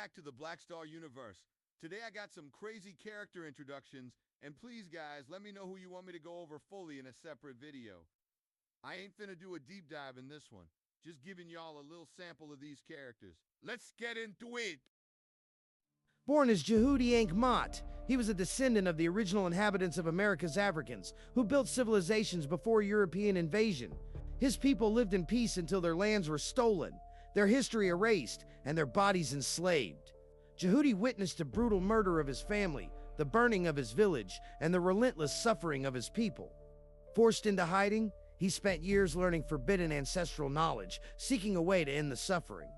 back to the BlackStar universe. Today I got some crazy character introductions, and please guys, let me know who you want me to go over fully in a separate video. I ain't finna do a deep dive in this one, just giving y'all a little sample of these characters. Let's get into it! Born as Jehudi Ankh-Mat, he was a descendant of the original inhabitants of America's Africans, who built civilizations before European invasion. His people lived in peace until their lands were stolen, their history erased, and their bodies enslaved. Jehudi witnessed the brutal murder of his family, the burning of his village, and the relentless suffering of his people. Forced into hiding, he spent years learning forbidden ancestral knowledge, seeking a way to end the suffering.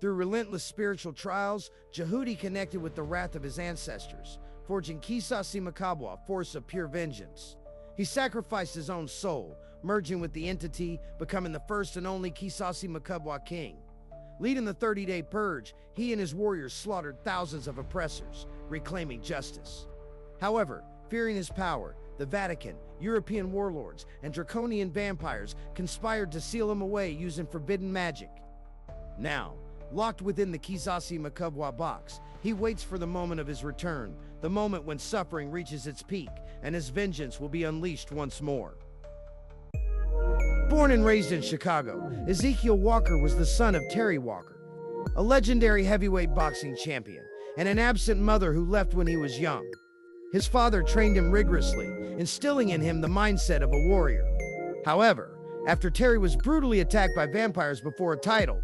Through relentless spiritual trials, Jehudi connected with the wrath of his ancestors, forging Kisasi Makabwa, force of pure vengeance. He sacrificed his own soul, merging with the entity, becoming the first and only Kisasi Makabwa king. Leading the 30-day purge, he and his warriors slaughtered thousands of oppressors, reclaiming justice. However, fearing his power, the Vatican, European warlords, and draconian vampires conspired to seal him away using forbidden magic. Now, locked within the Kisasi Makabwa box, he waits for the moment of his return, the moment when suffering reaches its peak, and his vengeance will be unleashed once more. Born and raised in Chicago, Ezekiel Walker was the son of Terry Walker, a legendary heavyweight boxing champion, and an absent mother who left when he was young. His father trained him rigorously, instilling in him the mindset of a warrior. However, after Terry was brutally attacked by vampires before a title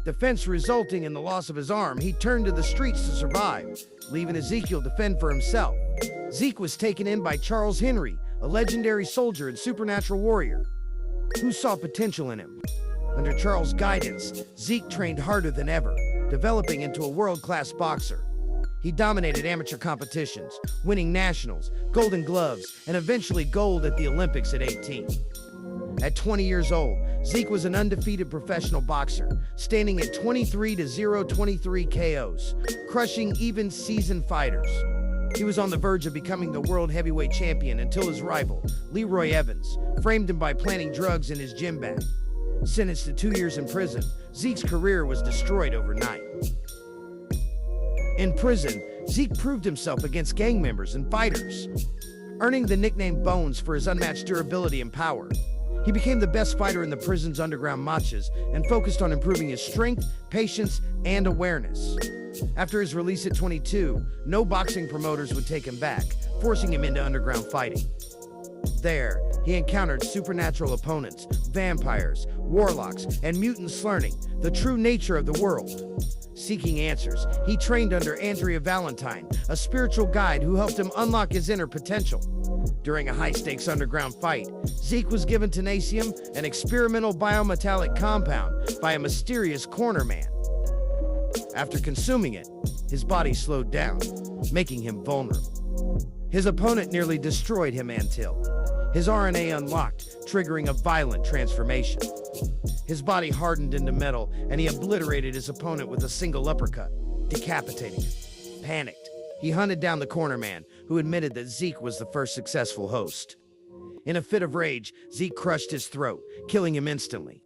defense resulting in the loss of his arm, he turned to the streets to survive, leaving Ezekiel to fend for himself. Zeke was taken in by Charles Henry, a legendary soldier and supernatural warrior, who saw potential in him. Under Charles' guidance, Zeke trained harder than ever, developing into a world-class boxer. He dominated amateur competitions, winning nationals, golden gloves, and eventually gold at the Olympics at 18. At 20 years old, Zeke was an undefeated professional boxer, standing at 23-0-23 KOs, crushing even seasoned fighters. He was on the verge of becoming the world heavyweight champion until his rival, Leroy Evans, framed him by planting drugs in his gym bag. Sentenced to 2 years in prison, Zeke's career was destroyed overnight. In prison, Zeke proved himself against gang members and fighters, earning the nickname Bones for his unmatched durability and power. He became the best fighter in the prison's underground matchas and focused on improving his strength, patience, and awareness. After his release at 22, no boxing promoters would take him back, forcing him into underground fighting. There, he encountered supernatural opponents, vampires, warlocks, and mutants, learning the true nature of the world. Seeking answers, he trained under Andrea Valentine, a spiritual guide who helped him unlock his inner potential. During a high-stakes underground fight, Zeke was given tenacium, an experimental biometallic compound, by a mysterious corner man. After consuming it, his body slowed down, making him vulnerable. His opponent nearly destroyed him until his RNA unlocked, triggering a violent transformation. His body hardened into metal, and he obliterated his opponent with a single uppercut, decapitating him. Panicked, he hunted down the corner man, who admitted that Zeke was the first successful host. In a fit of rage, Zeke crushed his throat, killing him instantly.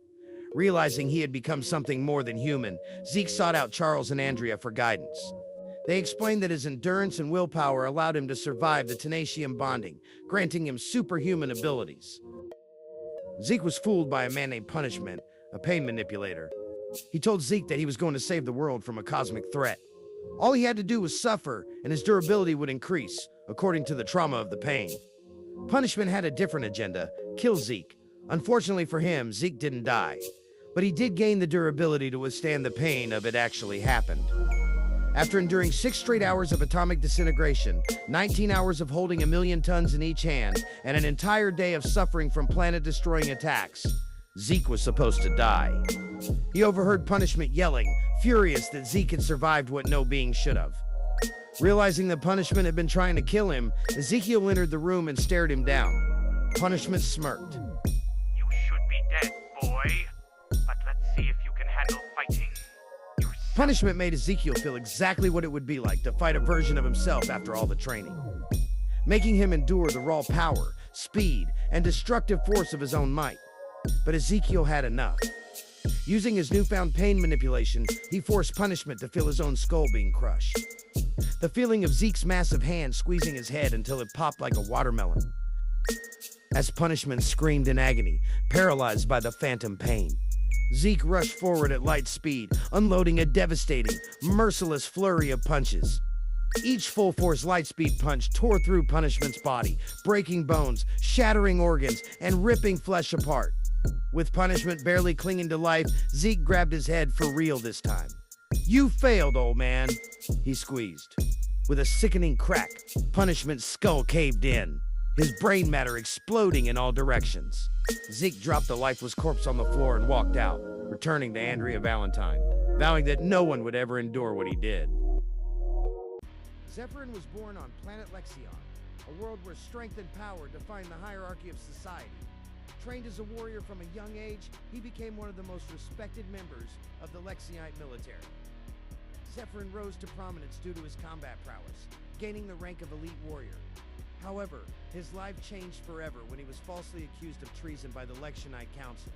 Realizing he had become something more than human, Zeke sought out Charles and Andrea for guidance. They explained that his endurance and willpower allowed him to survive the tenacium bonding, granting him superhuman abilities. Zeke was fooled by a man named Punishment, a pain manipulator. He told Zeke that he was going to save the world from a cosmic threat. All he had to do was suffer, and his durability would increase, according to the trauma of the pain. Punishment had a different agenda: kill Zeke. Unfortunately for him, Zeke didn't die, but he did gain the durability to withstand the pain of it actually happened. After enduring 6 straight hours of atomic disintegration, 19 hours of holding 1,000,000 tons in each hand, and an entire day of suffering from planet-destroying attacks, Zeke was supposed to die. He overheard Punishment yelling, furious that Zeke had survived what no being should have. Realizing that Punishment had been trying to kill him, Ezekiel entered the room and stared him down. Punishment smirked. You should be dead, boy. But let's see if you can handle fighting. Punishment made Ezekiel feel exactly what it would be like to fight a version of himself after all the training, making him endure the raw power, speed, and destructive force of his own might. But Ezekiel had enough. Using his newfound pain manipulation, he forced punishment to feel his own skull being crushed. The feeling of Zeke's massive hand squeezing his head until it popped like a watermelon. As punishment screamed in agony, paralyzed by the phantom pain, Zeke rushed forward at light speed, unloading a devastating, merciless flurry of punches. Each full-force light-speed punch tore through Punishment's body, breaking bones, shattering organs, and ripping flesh apart. With Punishment barely clinging to life, Zeke grabbed his head for real this time. "You failed, old man," he squeezed. With a sickening crack, Punishment's skull caved in, his brain matter exploding in all directions. Zeke dropped the lifeless corpse on the floor and walked out, returning to Andrea Valentine, vowing that no one would ever endure what he did. Zephyrin was born on planet Lexion, a world where strength and power define the hierarchy of society. Trained as a warrior from a young age, he became one of the most respected members of the Lexionite military. Zephyrin rose to prominence due to his combat prowess, gaining the rank of elite warrior. However, his life changed forever when he was falsely accused of treason by the Lexionite Council.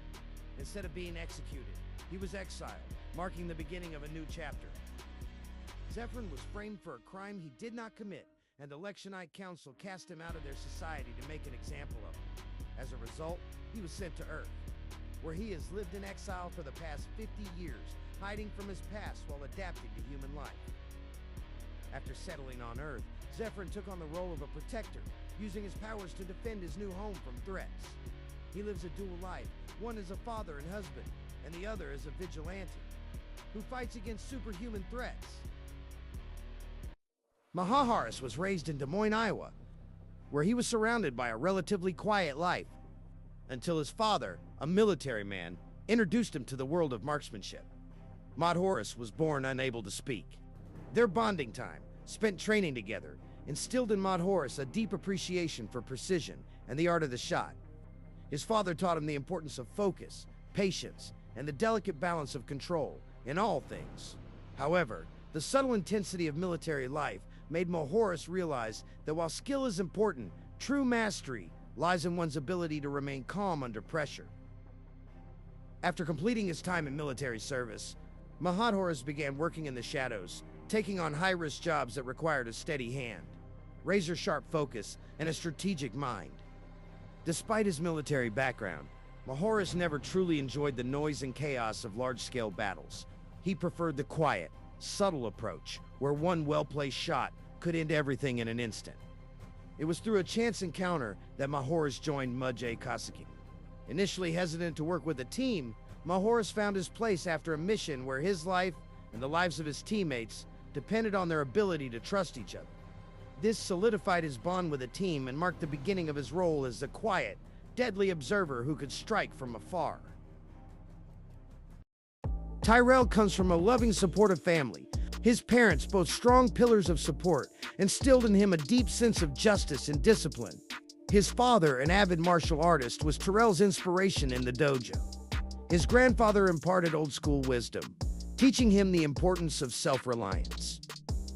Instead of being executed, he was exiled, marking the beginning of a new chapter. Zephyrin was framed for a crime he did not commit, and the Lexionite Council cast him out of their society to make an example of him. As a result, he was sent to Earth, where he has lived in exile for the past 50 years, hiding from his past while adapting to human life. After settling on Earth, Zephyrin took on the role of a protector, using his powers to defend his new home from threats. He lives a dual life, one as a father and husband, and the other as a vigilante, who fights against superhuman threats. Mahaharis was raised in Des Moines, Iowa, where he was surrounded by a relatively quiet life, until his father, a military man, introduced him to the world of marksmanship. Mahaharis was born unable to speak. Their bonding time, spent training together, instilled in Mahaharis a deep appreciation for precision and the art of the shot. His father taught him the importance of focus, patience, and the delicate balance of control in all things. However, the subtle intensity of military life made Mahaharis realize that while skill is important, true mastery lies in one's ability to remain calm under pressure. After completing his time in military service, Mahaharis began working in the shadows, taking on high-risk jobs that required a steady hand, razor-sharp focus, and a strategic mind. Despite his military background, Mahaharis never truly enjoyed the noise and chaos of large-scale battles. He preferred the quiet, subtle approach, where one well-placed shot could end everything in an instant. It was through a chance encounter that Mahaharis joined Mudjay Kasaki. Initially hesitant to work with a team, Mahaharis found his place after a mission where his life and the lives of his teammates depended on their ability to trust each other. This solidified his bond with the team and marked the beginning of his role as the quiet, deadly observer who could strike from afar. Tyrell comes from a loving, supportive family. His parents, both strong pillars of support, instilled in him a deep sense of justice and discipline. His father, an avid martial artist, was Tyrell's inspiration in the dojo. His grandfather imparted old-school wisdom, teaching him the importance of self-reliance.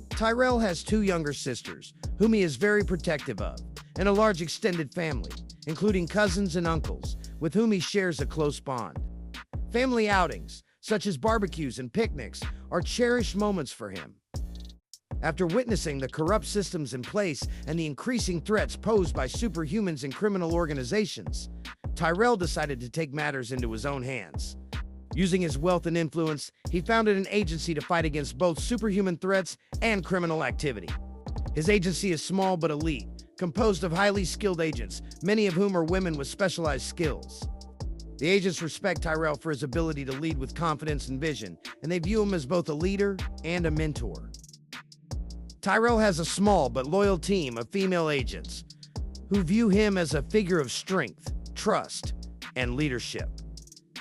Tyrell has two younger sisters, whom he is very protective of, and a large extended family, including cousins and uncles, with whom he shares a close bond. Family outings, such as barbecues and picnics, are cherished moments for him. After witnessing the corrupt systems in place and the increasing threats posed by superhumans and criminal organizations, Tyrell decided to take matters into his own hands. Using his wealth and influence, he founded an agency to fight against both superhuman threats and criminal activity. His agency is small but elite, composed of highly skilled agents, many of whom are women with specialized skills. The agents respect Tyrell for his ability to lead with confidence and vision, and they view him as both a leader and a mentor. Tyrell has a small but loyal team of female agents who view him as a figure of strength, trust, and leadership.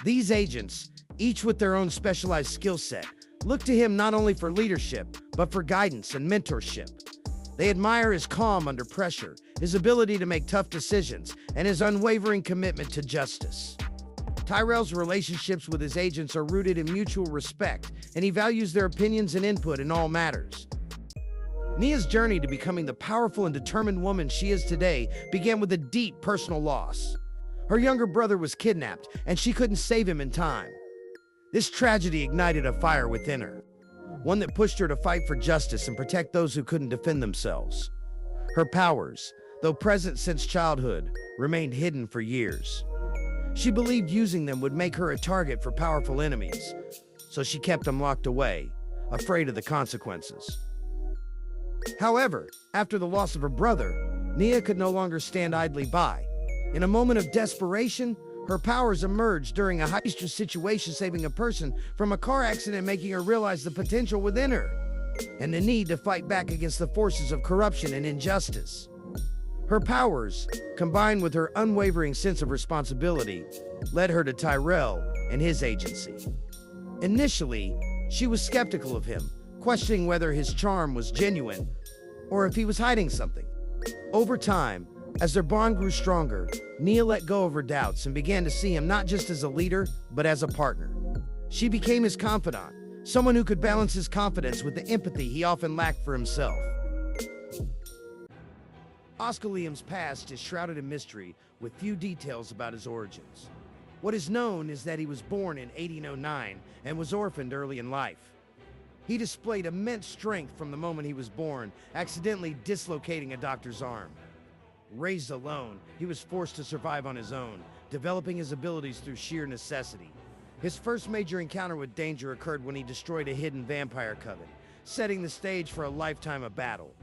These agents, each with their own specialized skill set, look to him not only for leadership, but for guidance and mentorship. They admire his calm under pressure, his ability to make tough decisions, and his unwavering commitment to justice. Tyrell's relationships with his agents are rooted in mutual respect, and he values their opinions and input in all matters. Nia's journey to becoming the powerful and determined woman she is today began with a deep personal loss. Her younger brother was kidnapped, and she couldn't save him in time. This tragedy ignited a fire within her, one that pushed her to fight for justice and protect those who couldn't defend themselves. Her powers, though present since childhood, remained hidden for years. She believed using them would make her a target for powerful enemies, so she kept them locked away, afraid of the consequences. However, after the loss of her brother, Nia could no longer stand idly by. In a moment of desperation, her powers emerged during a high-stress situation, saving a person from a car accident, making her realize the potential within her and the need to fight back against the forces of corruption and injustice. Her powers, combined with her unwavering sense of responsibility, led her to Tyrell and his agency. Initially, she was skeptical of him, questioning whether his charm was genuine or if he was hiding something. Over time, as their bond grew stronger, Nia let go of her doubts and began to see him not just as a leader, but as a partner. She became his confidant, someone who could balance his confidence with the empathy he often lacked for himself. Oscar Liam's past is shrouded in mystery, with few details about his origins. What is known is that he was born in 1809 and was orphaned early in life. He displayed immense strength from the moment he was born, accidentally dislocating a doctor's arm. Raised alone, he was forced to survive on his own, developing his abilities through sheer necessity. His first major encounter with danger occurred when he destroyed a hidden vampire coven, setting the stage for a lifetime of battle.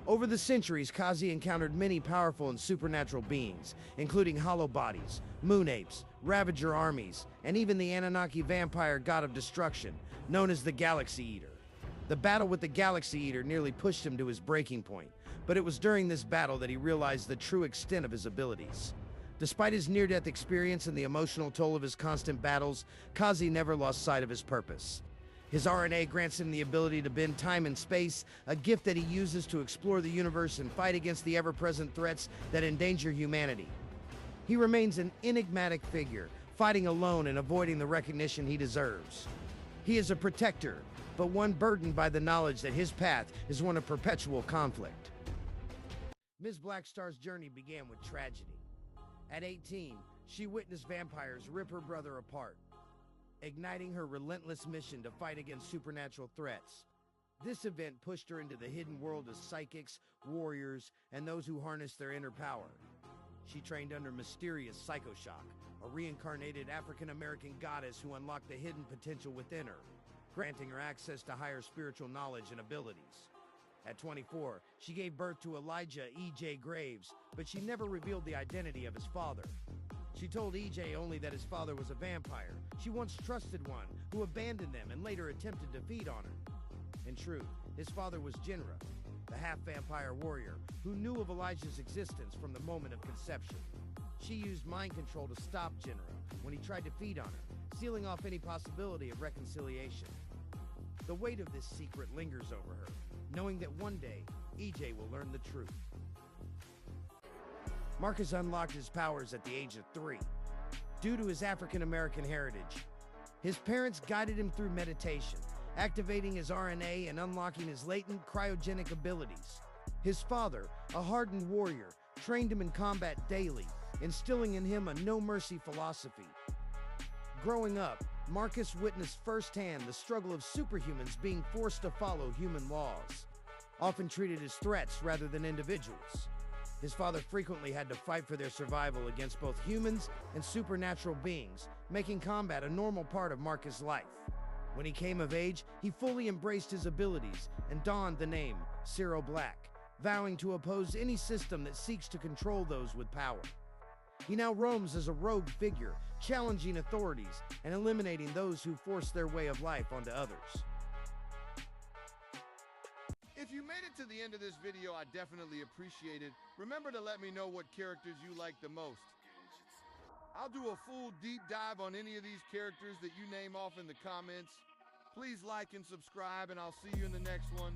Over the centuries, Kazi encountered many powerful and supernatural beings, including hollow bodies, moon apes, ravager armies, and even the Anunnaki vampire god of destruction, known as the Galaxy Eater. The battle with the Galaxy Eater nearly pushed him to his breaking point, but it was during this battle that he realized the true extent of his abilities. Despite his near-death experience and the emotional toll of his constant battles, Kazi never lost sight of his purpose. His RNA grants him the ability to bend time and space, a gift that he uses to explore the universe and fight against the ever-present threats that endanger humanity. He remains an enigmatic figure, fighting alone and avoiding the recognition he deserves. He is a protector, but one burdened by the knowledge that his path is one of perpetual conflict. Ms. BlackStar's journey began with tragedy. At 18, she witnessed vampires rip her brother apart, igniting her relentless mission to fight against supernatural threats. This event pushed her into the hidden world of psychics, warriors, and those who harness their inner power. She trained under mysterious Psychoshock, a reincarnated African-American goddess who unlocked the hidden potential within her, granting her access to higher spiritual knowledge and abilities. At 24, she gave birth to Elijah E.J. Graves, but she never revealed the identity of his father. She told E.J. only that his father was a vampire. She once trusted one who abandoned them and later attempted to feed on her. In truth, his father was Jinra, the half-vampire warrior who knew of Elijah's existence from the moment of conception. She used mind control to stop Jinra when he tried to feed on her, sealing off any possibility of reconciliation. The weight of this secret lingers over her, knowing that one day, EJ will learn the truth. Marcus unlocked his powers at the age of 3. Due to his African-American heritage, his parents guided him through meditation, activating his RNA and unlocking his latent cryogenic abilities. His father, a hardened warrior, trained him in combat daily, instilling in him a no-mercy philosophy. Growing up, Marcus witnessed firsthand the struggle of superhumans being forced to follow human laws, often treated as threats rather than individuals. His father frequently had to fight for their survival against both humans and supernatural beings, making combat a normal part of Marcus' life. When he came of age, he fully embraced his abilities and donned the name Cyril Black, vowing to oppose any system that seeks to control those with power. He now roams as a rogue figure, challenging authorities and eliminating those who force their way of life onto others. If you made it to the end of this video, I definitely appreciate it. Remember to let me know what characters you like the most. I'll do a full deep dive on any of these characters that you name off in the comments. Please like and subscribe, and I'll see you in the next one.